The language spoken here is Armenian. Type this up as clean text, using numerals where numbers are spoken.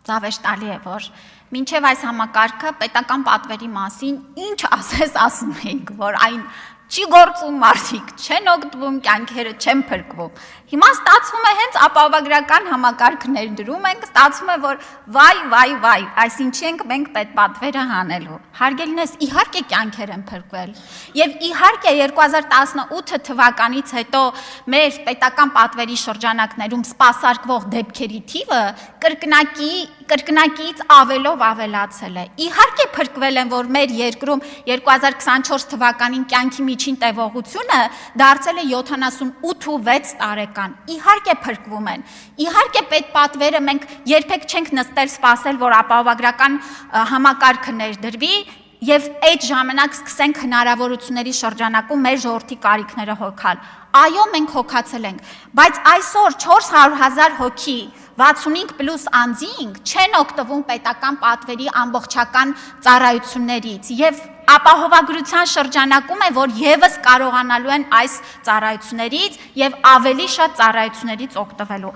Ծավեշտալի է, որ մինչև այս համակարգը պետական պատվերի մասին ինչ ասես ասում էինք, որ այն չի գործում, մարդիկ չեն օգտվում, կյանքերը չեն փրկվում։ Հիմա ստացվում է հենց ապահովագրական համակարգ ներդրում ենք, ստացվում է, որ վայ, այսինչի ենք մենք պետպատվերը հանելու։ Հարգելինս, իհարկե կյանքեր են փրկվել։ Եվ իհարկե 2018 թվականից հետո մեր պետական պատվերի շրջանակներում սպասարկվող դեպքերի թիվը կրկնակից ավելով ավելացել է։ Իհարկե փրկվել են, որ մեր երկրում 2024 թվականին կյանքի միջին տևողությունը դարձել է 78.6 տարեկան։ Իհարկե փրկվում են։ Իհարկե պետպատվերը մենք երբեք չենք նստել սպասել, որ ապահովագրական համակարգը ներդրվի եւ այդ ժամանակ սկսենք հնարավորությունների շրջանակում մեր ժողովրդի կարիքները հոգալ։ Այո, մենք հոգացել ենք, բայց այսօր 400,000 հոգի 65+ անձինք չեն օգտվում պետական պատվերի ամբողջական ծառայություններից եւ ապահովագրության շրջանակում է, որ եւս կարողանալու են այս ծառայություններից եւ ավելի շատ ծառայություններից օգտվելու։